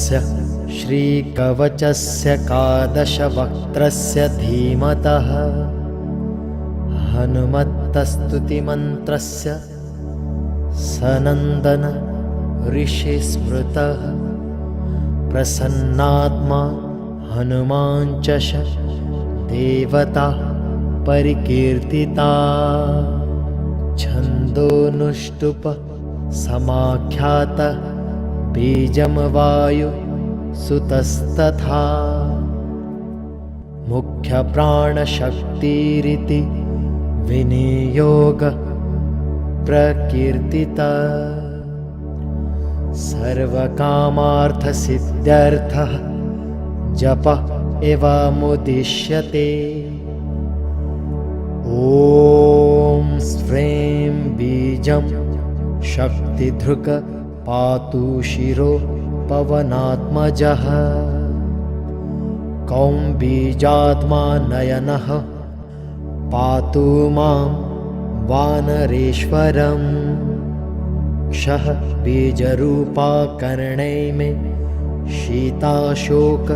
अस्य श्रीकवचस्य एकादशवक्त्रस्य धीमतः हनुमत्तस्तुतिमन्त्रस्य सनन्दन ऋषिस्मृतः प्रसन्नात्मा हनुमाञ्च देवता परिकीर्तिता छन्दोनुष्टुप समाख्यातः बीजमवायु सुतस्तथा मुख्यप्राणशक्तिरिति विनियोग प्रकीर्तिता सर्वकामार्थसिद्ध्यर्थः जपः एवमुद्दिश्यते। ॐ स्फ्रें बीजं शक्तिधृक् पातु शिरो पवनात्मजः कौं बीजात्मा नयनः पातु मां वानरेश्वरम् क्षः बीजरूपा कर्णे मे शीताशोक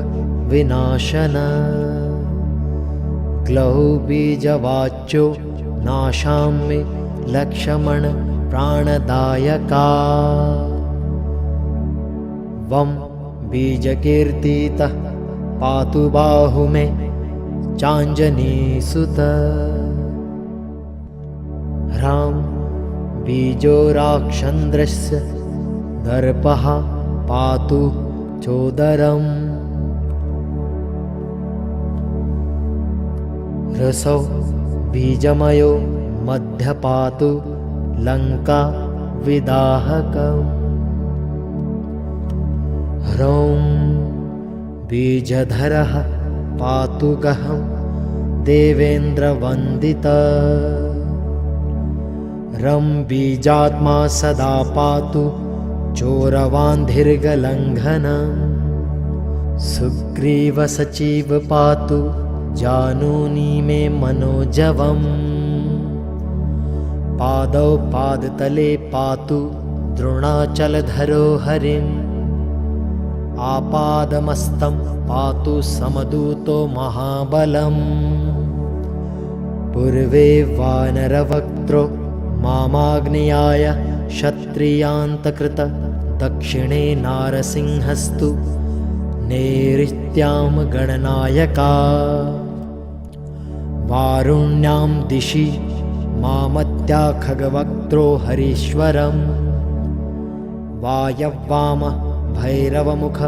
विनाशन ग्लौ बीजवाच्यो नाशां मे लक्ष्मण प्राणदायका वं बीजकीर्तितः पातु बाहु मे चाञ्जनीसुत ह्रां बीजो राक्षन्द्रस्य दर्पः पातु चोदरम् रसौ बीजमयो मध्यपातु लङ्का विदाहकम् ह्रौं बीजधरः पातु गहं देवेन्द्रवन्दितः रं बीजात्मा सदा पातु चोरवान्धिर्गलङ्घनम् सुग्रीवसचिव पातु जानूनि मे मनोजवम् पादौ पादतले पातु द्रोणाचलधरो हरिम् आपादमस्तं पातु समदूतो महाबलम् पूर्वे वानरवक्त्रो मामाग्नेयाय क्षत्रियान्तकृत दक्षिणे नारसिंहस्तु नैऋत्यां गणनायका वारुण्यां दिशि मामत्या खगवक्त्रो हरीश्वरम् वायव्वाम भैरवमुख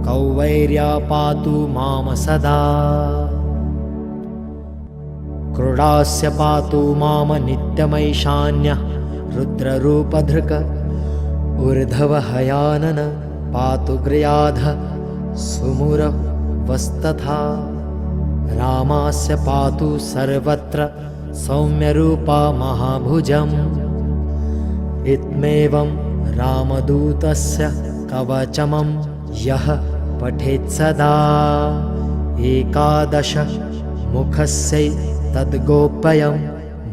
कौवैर्या पातु माम सदा क्रोडास्य पातु माम नित्यमैशान्यः रुद्ररूपधृक् ऊर्ध्वहयानन पातु गृयाध सुमुरवस्तथा रामास्य पातु सर्वत्र सौम्यरूपा महाभुजम् इत्थमेवं रामदूतस्य कवचमं यः पठेत् सदा एकादश मुखस्यै तद्गोप्यं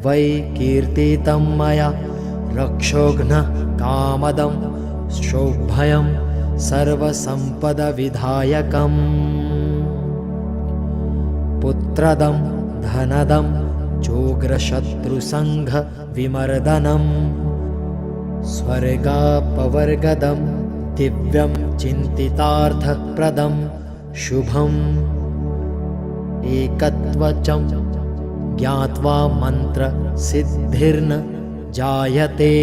वै कीर्तितं मया रक्षोघ्नः कामदं शोभयं सर्वसम्पदविधायकम् पुत्रदं धनदं चोग्रशत्रुसङ्घविमर्दनम् स्वर्गापवर्गदं दिव्यं चिन्तितार्थप्रदं शुभम् एकत्वचं ज्ञात्वा मन्त्रसिद्धिर्न जायते।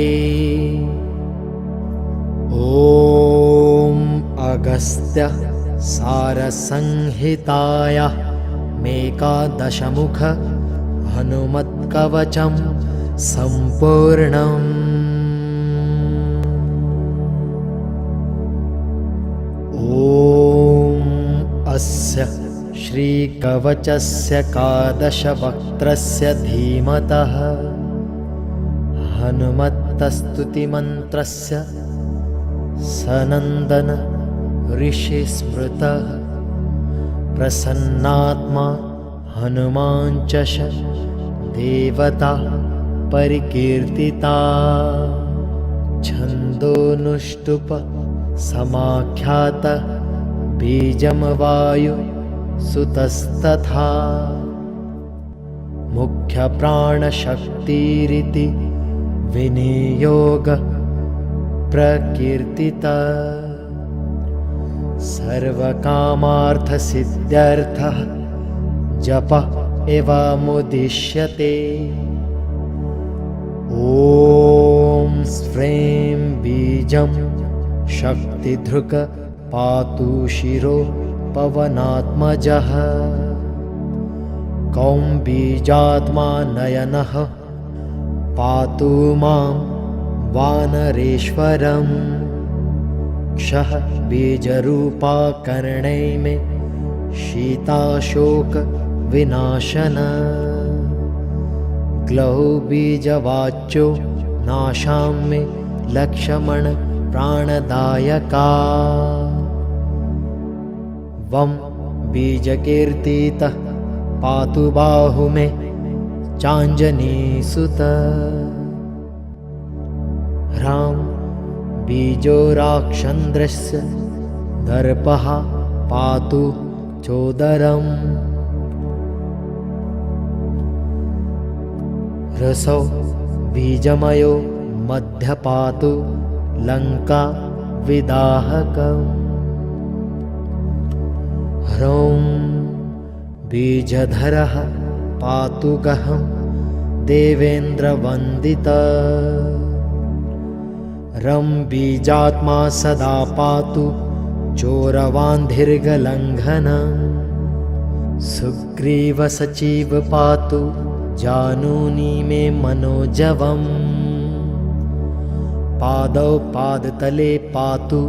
ॐ अगस्त्य सारसंहितायाः मेकादशमुख हनुमत्कवचं सम्पूर्णम्। ॐ अस्य श्रीकवचस्य एकादशवक्त्रस्य धीमतः हनुमत्तस्तुतिमन्त्रस्य सनन्दन ऋषिस्मृतः प्रसन्नात्मा हनुमाञ्च देवता परिकीर्तिता छन्दोनुष्टुप समाख्यातः बीजं वायु सुतस्तथा मुख्यप्राणशक्तिरिति विनियोग प्रकीर्तितः सर्वकामार्थसिद्ध्यर्थः जपः एवमुद्दिश्यते। ॐ स्फ्रें बीजं शक्तिधृक् पातु शिरो पवनात्मजः कौं बीजात्मा नयनः पातु मां वानरेश्वरम् क्षः बीजरूपा कर्णै मे शीताशोक विनाशन ग्लौः बीजवाच्यो नाशां मे लक्ष्मण प्राणदायका वं बीजकीर्तितः पातु बाहु मे चाञ्जनीसुत ह्रां बीजो राक्षन्द्रस्य दर्पः पातु चोदरम् रसौ बीजमयो मध्यपातु लङ्का विदाहकम् ह्रौं बीजधरः पातु गहं देवेन्द्रवन्दितः रं बीजात्मा सदा पातु चोरवान्धिर्गलङ्घनम् सुग्रीवसचिव पातु जानूनि मे मनोजवम् पादौ पादतले पातु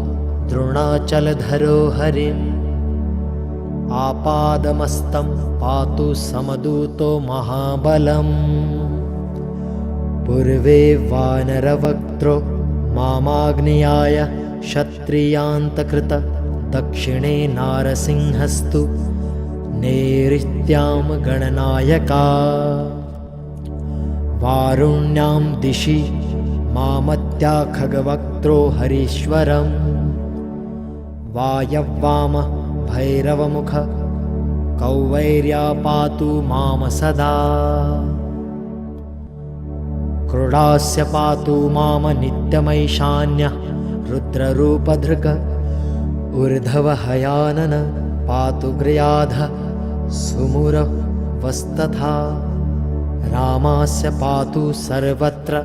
द्रोणाचलधरो हरिम् आपादमस्तं पातु समदूतो महाबलम् पूर्वे वानरवक्त्रो मामाग्नेयाय क्षत्रियान्तकृत दक्षिणे नारसिंहस्तु नैऋत्यां गणनायका वारुण्यां दिशि मामत्या खगवक्त्रो हरीश्वरम् वायव्वामः भैरवमुख कौवैर्या पातु माम सदा क्रोडास्य पातु माम नित्यमैशान्यः रुद्ररूपधृक् ऊर्ध्वहयानन पातु गृयाधः सुमुरः वस्तथा रामास्य पातु सर्वत्र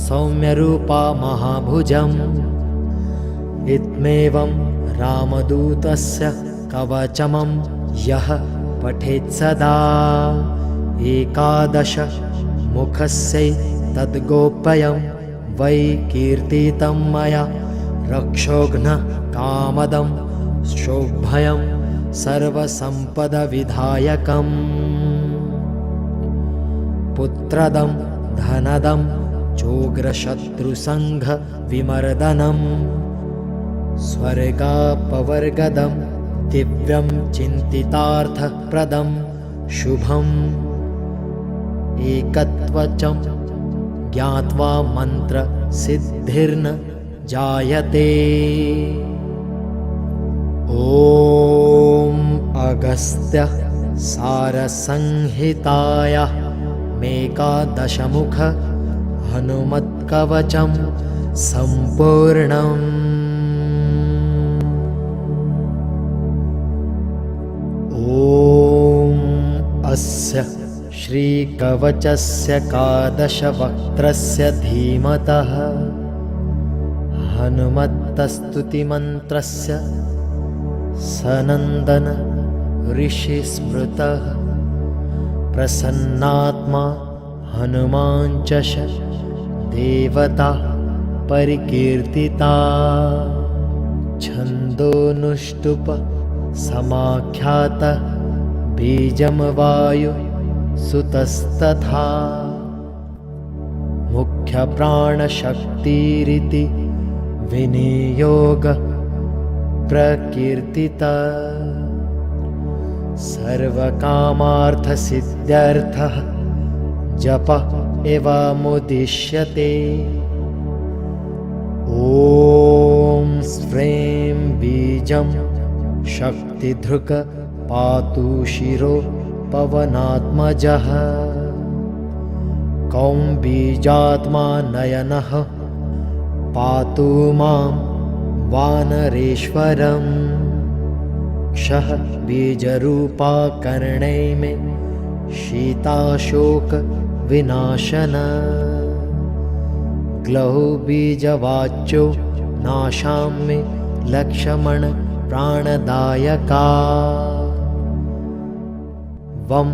सौम्यरूपा महाभुजम् इत्थमेवं रामदूतस्य कवचमं यः पठेत् सदा एकादश मुखस्य तद्गोप्यं वै कीर्तितं मया रक्षोघ्नः कामदं शोभयं सर्वसम्पदविधायकम् पुत्रदं धनदं चोग्रशत्रुसङ्घविमर्दनम् स्वर्गापवर्गदं दिव्यं चिन्तितार्थप्रदं शुभम् एकत्वचं ज्ञात्वा मन्त्रसिद्धिर्न जायते। ॐ अगस्त्य सारसंहितायाः मेकादशमुख हनुमत्कवचं सम्पूर्णम्। ॐ अस्य श्रीकवचस्य एकादशवक्त्रस्य धीमतः हनुमत्तस्तुतिमन्त्रस्य सनन्दन ऋषिस्मृतः प्रसन्नात्मा हनुमान् च देवता परिकीर्तिता छन्दोनुष्टुप समाख्यातः बीजं वायु सुतस्तथा मुख्यप्राणशक्तिरिति विनियोग प्रकीर्तितः सर्वकामार्थसिद्ध्यर्थः जपः एवमुद्दिश्यते। ॐ ॐ स्फ्रें बीजं शक्तिधृक् पातु शिरो पवनात्मजः। कौं बीजात्मा नयनः पातु मां वानरेश्वरम्। क्षः बीजरूपा कर्णै मे शीताशोक विनाशन। ग्लौः बीजवाच्यो नाशां मे लक्ष्मण प्राणदायका। वं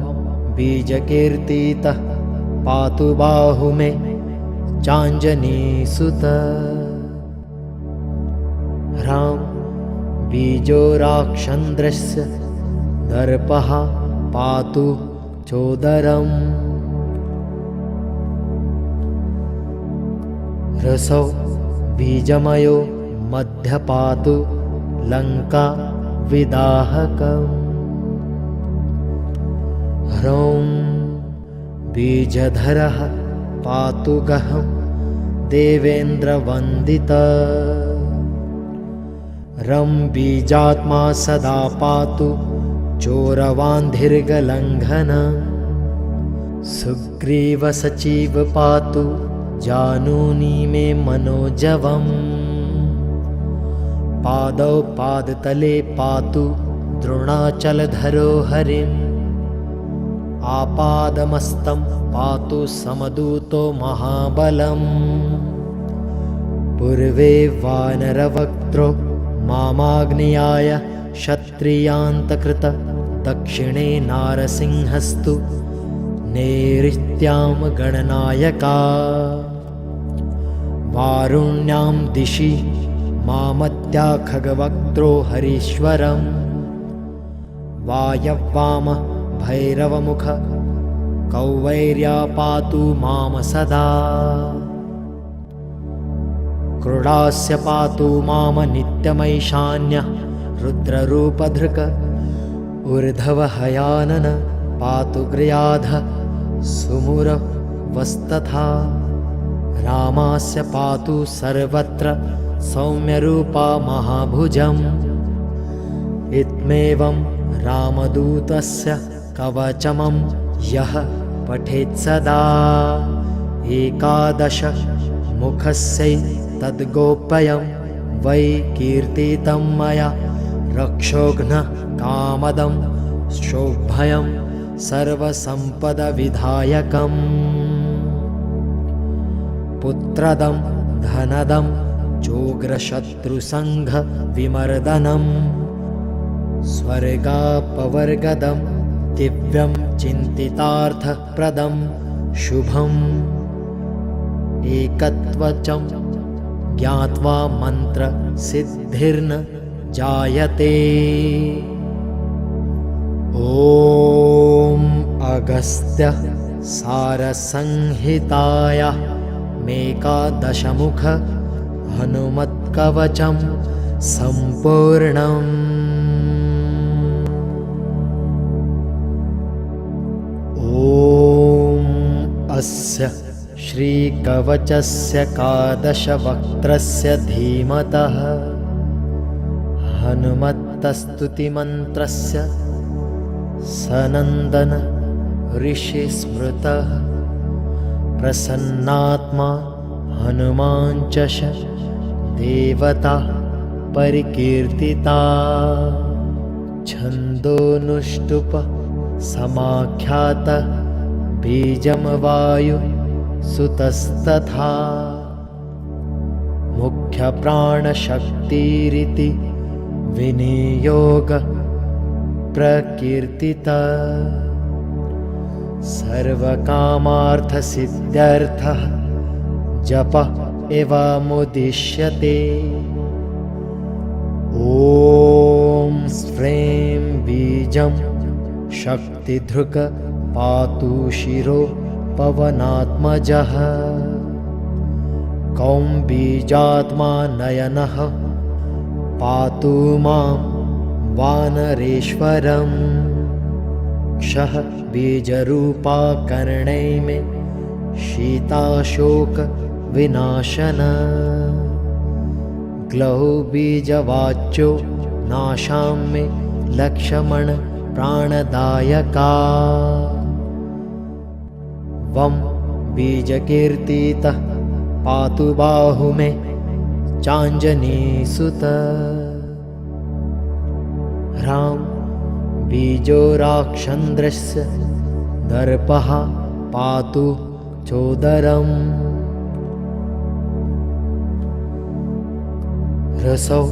बीजकीर्तितः पातु बाहु मे चाञ्जनीसुत। ह्रां बीजो राक्षन्द्रस्य दर्पः पातु चोदरम्। रसौ बीजमयो मध्यपातु लङ्का विदाहकम्। ह्रौं बीजधरः पातु गहं देवेन्द्रवन्दित। रं बीजात्मा सदा पातु चोरवान्धिर्गलङ्घन। सुग्रीवसचिव पातु जानूनि मे मनोजवम्। पादौ पादतले पातु द्रोणाचलधरो हरिम्। आपादमस्तं पातु समदूतो महाबलम्। पूर्वे वानरवक्त्रो मामाग्नेयाय क्षत्रियान्तकृत। दक्षिणे नारसिंहस्तु नैऋत्यां गणनायका। वारुण्यां दिशि मामत्या खगवक्त्रो हरीश्वरम्। वायव्वाम भैरवमुख कौवैर्या पातु माम सदा। क्रोडास्य पातु माम नित्यमैशान्यः रुद्ररूपधृक्। ऊर्ध्वहयानन पातु गृयाध सुमुरवस्तथा। रामास्य पातु सर्वत्र सौम्यरूपा महाभुजम्। इत्थमेवं रामदूतस्य कवचमं यः पठेत् सदा। 11 मुखस्यैतद्गोप्यं वै कीर्तितं मया। रक्षोघ्नः कामदं शोभयं सर्वसम्पदविधायकम्। पुत्रदं धनदं चोग्रशत्रुसङ्घविमर्दनम्। स्वर्गापवर्गदं दिव्यं चिन्तितार्थप्रदं शुभम्। एकत्वचं ज्ञात्वा मन्त्रसिद्धिर्न जायते। ॐ अगस्त्य सारसंहितायाः मेकादशमुख हनुमत्कवचं सम्पूर्णम्। ॐ अस्य श्रीकवचस्य एकादशवक्त्रस्य धीमतः हनुमत्तस्तुतिमन्त्रस्य सनन्दन ऋषिस्मृतः। प्रसन्नात्मा हनुमाञ्च देवता परिकीर्तिता। छन्दोनुष्टुप समाख्यातः बीजमवायु सुतस्तथा। मुख्यप्राणशक्तिरिति विनियोग प्रकीर्तिता। सर्वकामार्थसिद्ध्यर्थः जपः एवमुद्दिश्यते। ॐ स्फ्रें बीजं शक्तिधृक् पातु शिरो पवनात्मजः। कौं बीजात्मा नयनः पातु मां वानरेश्वरम्। क्षः बीजरूपा कर्णै मे शीताशोक विनाशन। ग्लौ बीजवाच्यो नाशां मे लक्ष्मण प्राणदायका। वं बीजकीर्तितः पातु बाहु मे चाञ्जनीसुत। ह्रां बीजो राक्षन्द्रस्य दर्पः पातु चोदरम्। रसौ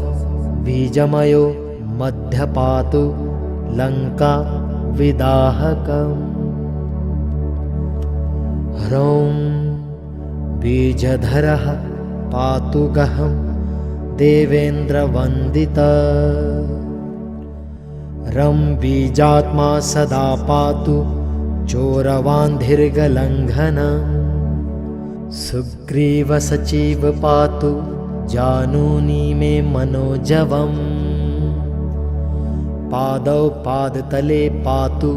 बीजमयो मध्यपातु लङ्का विदाहकम्। ह्रौं बीजधरः पातु गहं देवेन्द्रवन्दित। रं बीजात्मा सदा पातु चोरवान्धिर्गलङ्घनम्। सुग्रीवसचिव पातु जानूनि मे मनोजवम्। पादौ पादतले पातु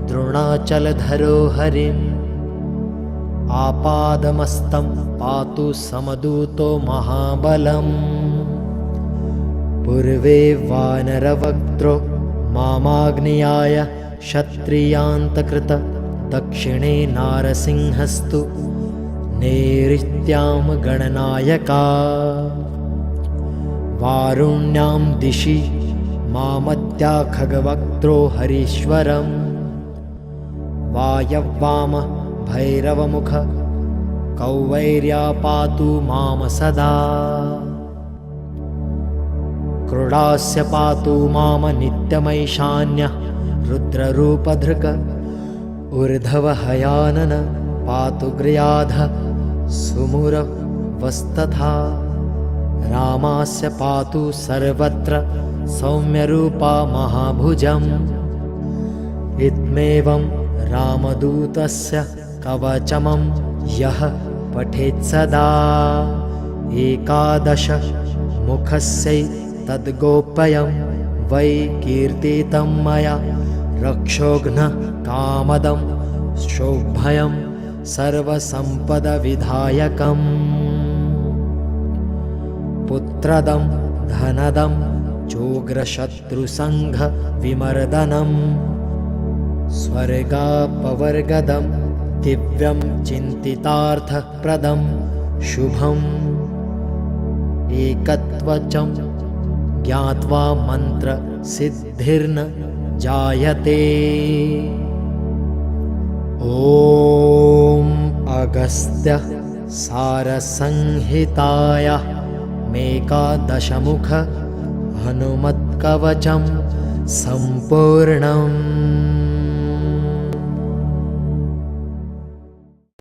द्रोणाचलधरो हरिम्। आपादमस्तं पातु समदूतो महाबलम्। पूर्वे वानरवक्त्रो मामाग्नेयाय क्षत्रियान्तकृत। दक्षिणे नारसिंहस्तु नैऋत्यां गणनायका। वारुण्यां दिशि मामत्या खगवक्त्रो हरीश्वरम्। वायव्वाम भैरवमुख कौवैर्या पातु माम सदा। क्रोडास्य पातु माम नित्यमैशान्यः रुद्ररूपधृक। ऊर्ध्वहयानन पातु गृयाध सुमुरवस्तथा। रामास्य पातु सर्वत्र सौम्यरूपा महाभुजम्। इत्थमेवं रामदूतस्य कवचमं यः पठेत् सदा। 11 मुखस्यैतद्गोप्यं वै कीर्तितं मया। रक्षोघ्नः कामदं शोभयं सर्वसम्पदविधायकम्। पुत्रदं धनदं चोग्रशत्रुसङ्घविमर्दनम्। स्वर्गापवर्गदं दिव्यं चिन्तितार्थप्रदं शुभम्। एकत्वचं ज्ञात्वा मन्त्रसिद्धिर्न जायते। ॐ अगस्त्य सारसंहितायाः मेकादशमुख हनुमत्कवचं सम्पूर्णम्।